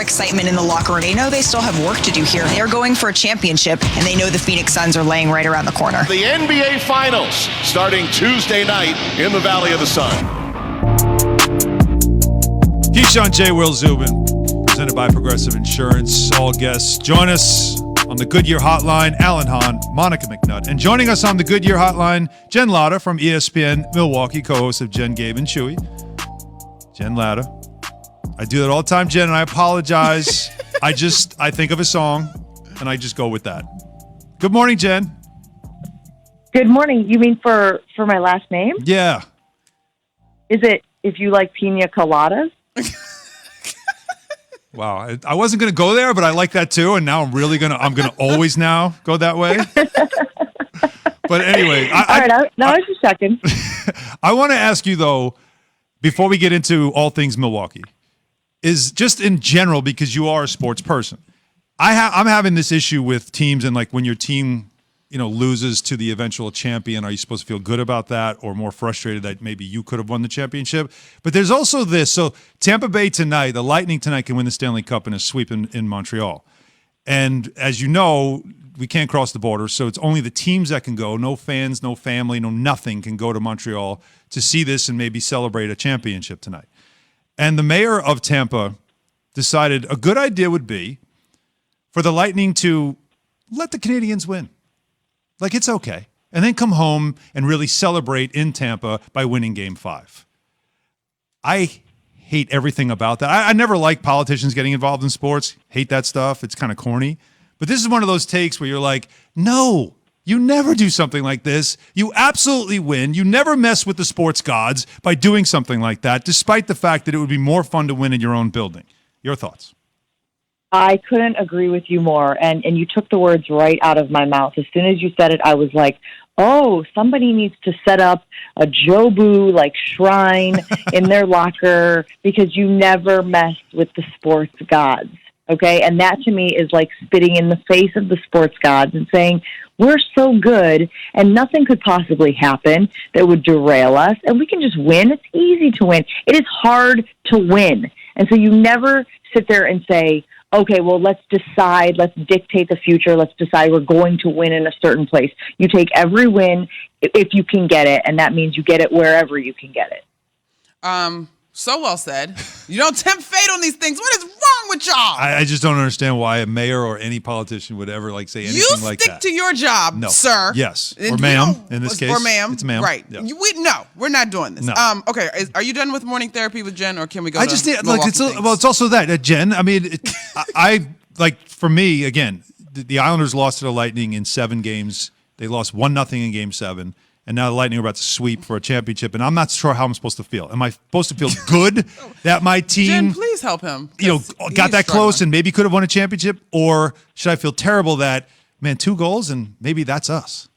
Excitement in the locker room. They know they still have work to do here. They're going for a championship, and they know the Phoenix Suns are laying right around the corner. The NBA Finals starting Tuesday night in the Valley of the Sun. Keyshawn J. Will Zubin, presented by Progressive Insurance. All guests join us on the Goodyear Hotline. Alan Hahn, Monica McNutt. And joining us on the Goodyear Hotline, Jen Latta from ESPN Milwaukee, co-host of Jen, Gabe, and Chewy. Jen Latta. I do that all the time, Jen, and I apologize. I think of a song, and I just go with that. Good morning, Jen. Good morning. You mean for my last name? Yeah. Is it if you like pina coladas? Wow. I wasn't going to go there, but I like that too, and now I'm going to always now go that way. But anyway. All right, now I was just checking. I want to ask you, though, before we get into all things Milwaukee, is just in general, because you are a sports person. I'm having this issue with teams, and like when your team, loses to the eventual champion, are you supposed to feel good about that or more frustrated that maybe you could have won the championship? But there's also this. So Tampa Bay tonight, the Lightning tonight can win the Stanley Cup in a sweep in Montreal. And as you know, we can't cross the border, so it's only the teams that can go. No fans, no family, no nothing can go to Montreal to see this and maybe celebrate a championship tonight. And the mayor of Tampa decided a good idea would be for the Lightning to let the Canadians win. Like, it's okay. And then come home and really celebrate in Tampa by winning Game 5. I hate everything about that. I never like politicians getting involved in sports. Hate that stuff. It's kind of corny. But this is one of those takes where you're like, no, you never do something like this. You absolutely win. You never mess with the sports gods by doing something like that, despite the fact that it would be more fun to win in your own building. Your thoughts? I couldn't agree with you more, and you took the words right out of my mouth. As soon as you said it, I was like, oh, somebody needs to set up a Jobu shrine in their locker because you never mess with the sports gods. Okay, and that to me is like spitting in the face of the sports gods and saying, we're so good and nothing could possibly happen that would derail us and we can just win. It's easy to win. It is hard to win. And so you never sit there and say, okay, well, let's decide, let's dictate the future, let's decide we're going to win in a certain place. You take every win if you can get it, and that means you get it wherever you can get it. So well said. You don't tempt fate on these things. What is wrong with y'all? I just don't understand why a mayor or any politician would ever say anything like that. You stick to your job, no. Sir. Yes. Or ma'am, in this case. Or ma'am. It's ma'am. Right. Yeah. No, we're not doing this. No. Okay, are you done with morning therapy with Jen, or can we go it's also that. Jen, I mean, for me, again, the Islanders lost to the Lightning in 7 games. They lost 1-0 in Game 7. And now the Lightning are about to sweep for a championship, and I'm not sure how I'm supposed to feel. Am I supposed to feel good that my team, Jen, please help him, got that close and maybe could have won a championship, or should I feel terrible that 2 goals and maybe that's us?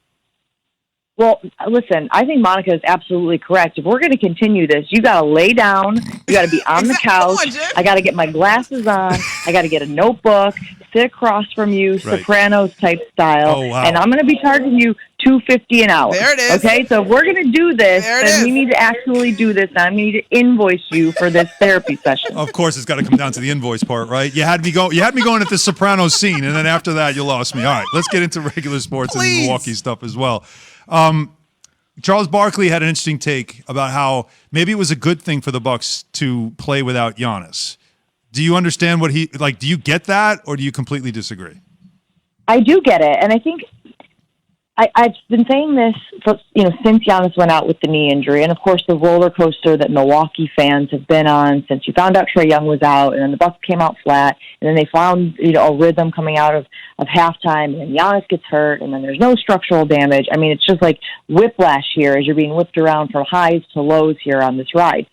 Well, listen, I think Monica is absolutely correct. If we're going to continue this, you got to lay down. You got to be on the couch. I got to get my glasses on. I got to get a notebook, sit across from you, right. Sopranos type style. Oh, wow. And I'm going to be charging you $2.50 an hour. There it is. Okay, so if we're going to do this, then we need to actually do this. And I need to invoice you for this therapy session. Of course, it's got to come down to the invoice part, right? You had me going at the Sopranos scene, and then after that, you lost me. All right, let's get into regular sports and Milwaukee stuff as well. Charles Barkley had an interesting take about how maybe it was a good thing for the Bucks to play without Giannis. Do you understand what do you get that, or do you completely disagree? I do get it. And I think I've been saying this since Giannis went out with the knee injury. And of course the roller coaster that Milwaukee fans have been on since you found out Trae Young was out, and then the Bucks came out flat, and then they found, a rhythm coming out of halftime, and then Giannis gets hurt, and then there's no structural damage. I mean, it's just like whiplash here as you're being whipped around from highs to lows here on this ride.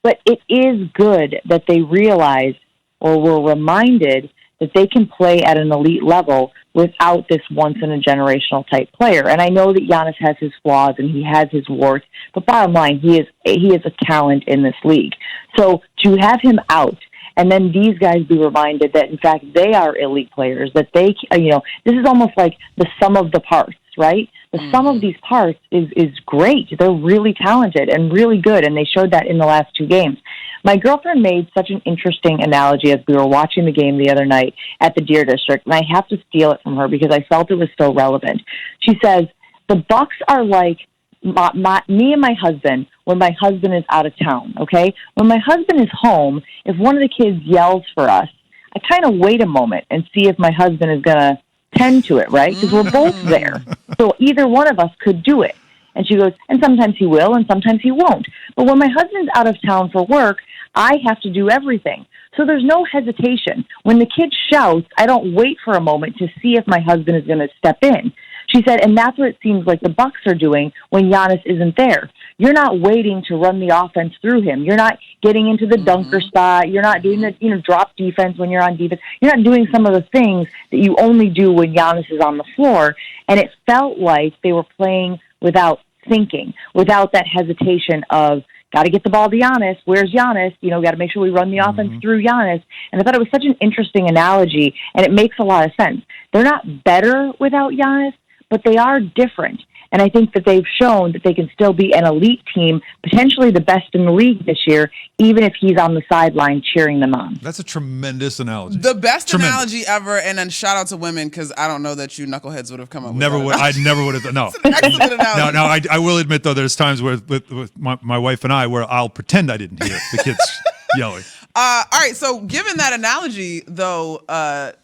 But it is good that they realized or were reminded that they can play at an elite level without this once-in-a-generational type player. And I know that Giannis has his flaws and he has his warts, but bottom line, he is a talent in this league. So to have him out and then these guys be reminded that, in fact, they are elite players, that they, this is almost like the sum of the parts, right? The sum of these parts is great. They're really talented and really good, and they showed that in the last 2 games. My girlfriend made such an interesting analogy as we were watching the game the other night at the Deer District, and I have to steal it from her because I felt it was so relevant. She says, the Bucks are like me and my husband when my husband is out of town, okay? When my husband is home, if one of the kids yells for us, I kind of wait a moment and see if my husband is going to tend to it, right? Because we're both there. So either one of us could do it. And she goes, and sometimes he will and sometimes he won't. But when my husband's out of town for work, I have to do everything. So there's no hesitation. When the kid shouts, I don't wait for a moment to see if my husband is going to step in. She said, and that's what it seems like the Bucks are doing when Giannis isn't there. You're not waiting to run the offense through him. You're not getting into the dunker spot. You're not doing the drop defense when you're on defense. You're not doing some of the things that you only do when Giannis is on the floor. And it felt like they were playing without thinking, without that hesitation of, got to get the ball to Giannis. Where's Giannis? Got to make sure we run the offense through Giannis. And I thought it was such an interesting analogy, and it makes a lot of sense. They're not better without Giannis, but they are different. And I think that they've shown that they can still be an elite team, potentially the best in the league this year, even if he's on the sideline cheering them on. That's a tremendous analogy. The best analogy ever, and then shout out to women, because I don't know that you knuckleheads would have come up with that. I never would have. No. It's an excellent analogy. No, I will admit, though, there's times with my wife and I where I'll pretend I didn't hear the kids yelling. All right, so given that analogy, though,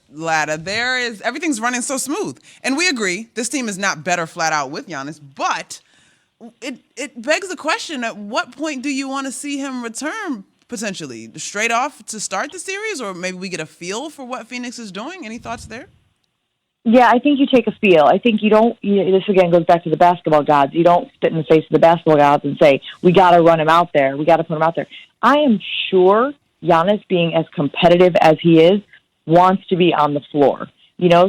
Lada, everything's running so smooth. And we agree, this team is not better flat out with Giannis, but it begs the question, at what point do you want to see him return potentially? Straight off to start the series, or maybe we get a feel for what Phoenix is doing? Any thoughts there? Yeah, I think you take a feel. I think you don't, this again goes back to the basketball gods. You don't spit in the face of the basketball gods and say, we got to run him out there. We got to put him out there. I am sure Giannis, being as competitive as he is, wants to be on the floor.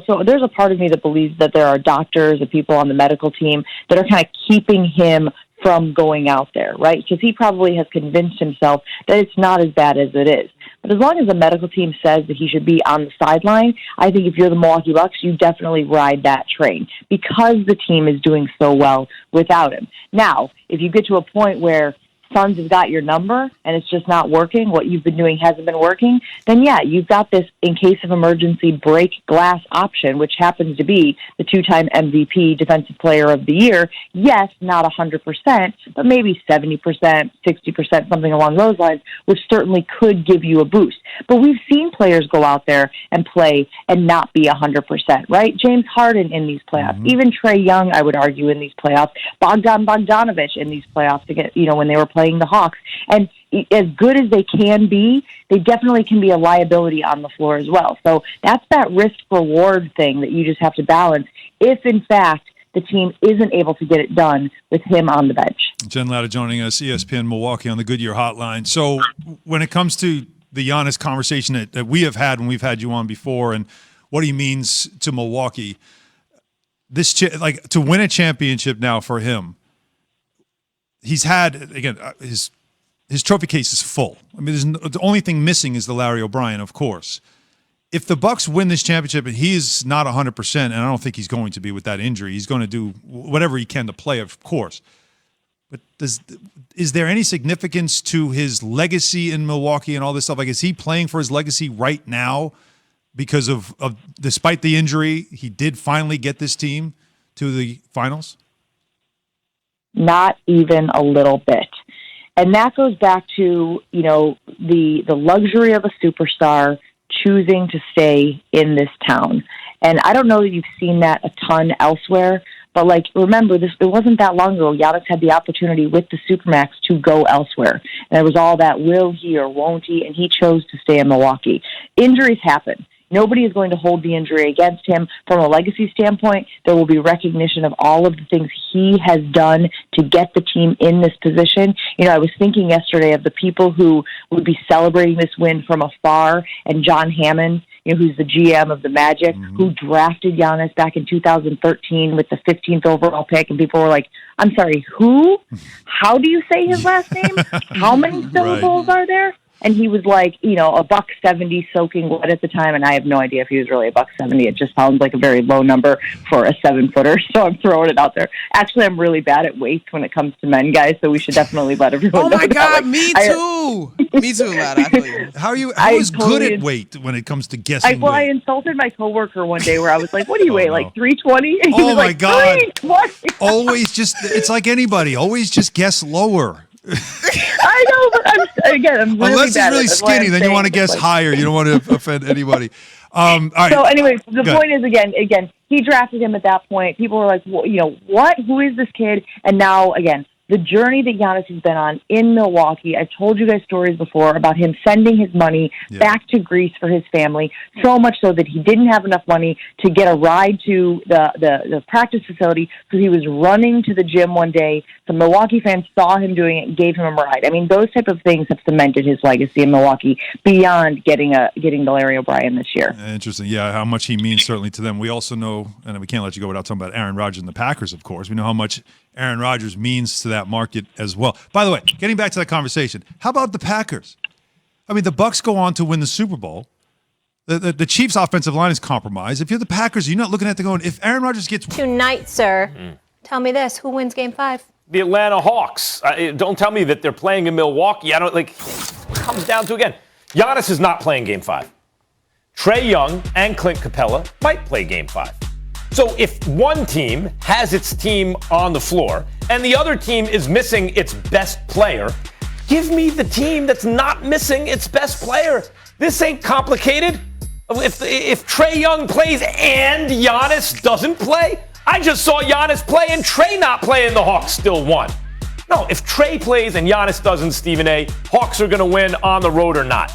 So there's a part of me that believes that there are doctors and people on the medical team that are kind of keeping him from going out there, right? Because he probably has convinced himself that it's not as bad as it is. But as long as the medical team says that he should be on the sideline, I think if you're the Milwaukee Bucks, you definitely ride that train because the team is doing so well without him. Now, if you get to a point where Suns have got your number and it's just not working, what you've been doing hasn't been working, then yeah, you've got this in case of emergency break glass option, which happens to be the 2-time MVP Defensive Player of the Year. Yes, not 100%, but maybe 70%, 60%, something along those lines, which certainly could give you a boost. But we've seen players go out there and play and not be 100%, right? James Harden in these playoffs, even Trae Young, I would argue, in these playoffs, Bogdanovich in these playoffs, when they were playing the Hawks. And as good as they can be, they definitely can be a liability on the floor as well. So that's that risk-reward thing that you just have to balance if, in fact, the team isn't able to get it done with him on the bench. Jen Latta joining us, ESPN Milwaukee on the Goodyear Hotline. So when it comes to the Giannis conversation that we have had when we've had you on before and what he means to Milwaukee, to win a championship now for him, he's had, again, his trophy case is full. I mean, the only thing missing is the Larry O'Brien, of course. If the Bucks win this championship and he's not 100%, and I don't think he's going to be with that injury, he's going to do whatever he can to play, of course. But is there any significance to his legacy in Milwaukee and all this stuff? Like, is he playing for his legacy right now because of despite the injury, he did finally get this team to the finals? Not even a little bit. And that goes back to, the luxury of a superstar choosing to stay in this town. And I don't know that you've seen that a ton elsewhere, but remember, it wasn't that long ago. Giannis had the opportunity with the Supermax to go elsewhere. And there was all that will he or won't he, and he chose to stay in Milwaukee. Injuries happen. Nobody is going to hold the injury against him. From a legacy standpoint, there will be recognition of all of the things he has done to get the team in this position. I was thinking yesterday of the people who would be celebrating this win from afar, and John Hammond, who's the GM of the Magic, who drafted Giannis back in 2013 with the 15th overall pick, and people were like, I'm sorry, who? How do you say his last name? How many syllables are there? and he was like, $170 soaking wet at the time, and I have no idea if he was really $170. It just sounds like a very low number for a 7-footer, so I'm throwing it out there. Actually, I'm really bad at weights when it comes to men, guys, so we should definitely let everyone know. Oh my God, that. me too. Me too, lad. I feel you. How is good at weight when it comes to guessing I weight? insulted my coworker one day where I was like, "What do you weigh? Like 320?" And he was my like, God. 320. Always it's like anybody. Always just guess lower. I know, but I'm really Unless bad he's really at it. That's why skinny, I'm then you saying want to it's guess like- higher. You don't want to offend anybody. All right. So, anyways, the Go point is, again, he drafted him at that point. People were like, well, what? Who is this kid? And now, again, the journey that Giannis has been on in Milwaukee. I've told you guys stories before about him sending his money back to Greece for his family, so much so that he didn't have enough money to get a ride to the practice facility, so he was running to the gym one day. The Milwaukee fans saw him doing it and gave him a ride. I mean, those type of things have cemented his legacy in Milwaukee beyond getting the Larry O'Brien this year. Interesting. Yeah, how much he means certainly to them. We also know, and we can't let you go without talking about Aaron Rodgers and the Packers, of course. We know how much Aaron Rodgers means to that market as well. By the way, getting back to that conversation, how about the Packers? I mean, the Bucs go on to win the Super Bowl. The Chiefs' offensive line is compromised. If you're the Packers, you're not looking at the going, if Aaron Rodgers gets... Tonight, sir, tell me this. Who wins Game 5? The Atlanta Hawks. Don't tell me that they're playing in Milwaukee. I don't it comes down to, again, Giannis is not playing Game 5. Trae Young and Clint Capella might play Game 5. So if one team has its team on the floor and the other team is missing its best player, give me the team that's not missing its best player. This ain't complicated. If Trae Young plays and Giannis doesn't play, I just saw Giannis play and Trae not play and the Hawks still won. No, if Trae plays and Giannis doesn't, Stephen A., Hawks are going to win on the road or not.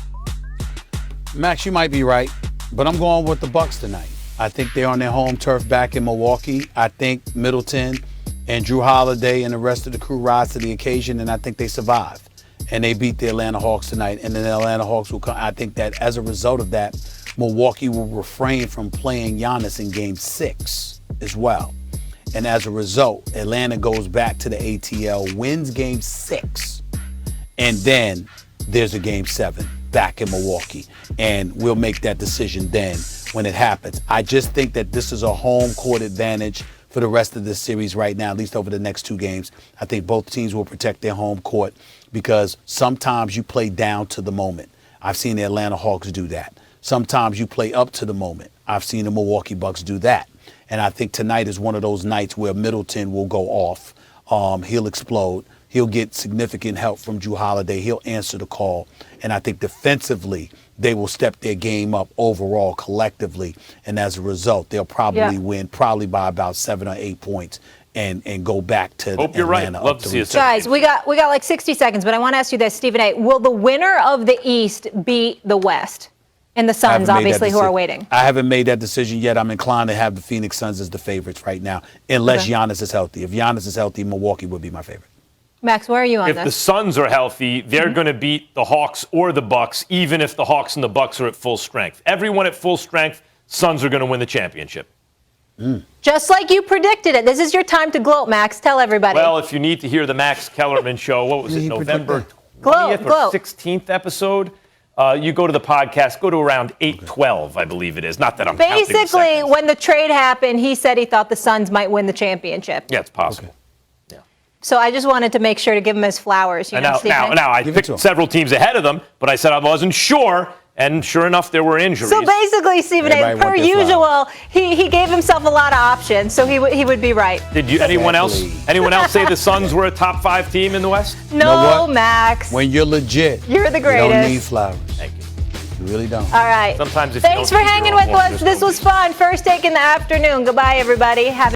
Max, you might be right, but I'm going with the Bucks tonight. I think they're on their home turf back in Milwaukee. I think Middleton and Drew Holiday and the rest of the crew rise to the occasion, and I think they survive. And they beat the Atlanta Hawks tonight, and then the Atlanta Hawks will come. I think that as a result of that, Milwaukee will refrain from playing Giannis in Game 6 as well. And as a result, Atlanta goes back to the ATL, wins Game 6, and then there's a Game 7 back in Milwaukee. And we'll make that decision then when it happens. I just think that this is a home court advantage for the rest of this series right now, at least over the next 2 games. I think both teams will protect their home court because sometimes you play down to the moment. I've seen the Atlanta Hawks do that. Sometimes you play up to the moment. I've seen the Milwaukee Bucks do that. And I think tonight is one of those nights where Middleton will go off. He'll explode. He'll get significant help from Drew Holiday. He'll answer the call. And I think defensively, they will step their game up overall collectively. And as a result, they'll probably win probably by about 7 or 8 points and go back to Hope you're Atlanta. right. Love to see it. Guys, we got like 60 seconds, but I want to ask you this, Stephen A. Will the winner of the East beat the West? And the Suns, obviously, who are waiting. I haven't made that decision yet. I'm inclined to have the Phoenix Suns as the favorites right now, unless Giannis is healthy. If Giannis is healthy, Milwaukee would be my favorite. Max, where are you on If this? the Suns are healthy, they're going to beat the Hawks or the Bucks, even if the Hawks and the Bucks are at full strength. Everyone at full strength, Suns are going to win the championship. Just like you predicted it. This is your time to gloat, Max. Tell everybody. Well, if you need to hear the Max Kellerman show, what was it, November 20th or 16th episode? You go to the podcast, go to around 8:12, I believe it is. Not that I'm counting the Basically, seconds. when the trade happened, he said he thought the Suns might win the championship. Yeah, it's possible. Okay. So I just wanted to make sure to give him his flowers. You know, Stephen? Now, I picked several teams ahead of them, but I said I wasn't sure, and sure enough, there were injuries. So basically, Stephen A., Everybody per want their usual, he gave himself a lot of options, so he would be right. Did you? Anyone else say the Suns were a top 5 team in the West? No, know what? Max. When you're legit, You're the you don't greatest. need flowers. Thank you. You really don't. All right. Sometimes if you Thanks don't for do your hanging own with work, us. there's This no was reason. fun. First take in the afternoon. Goodbye, everybody. Have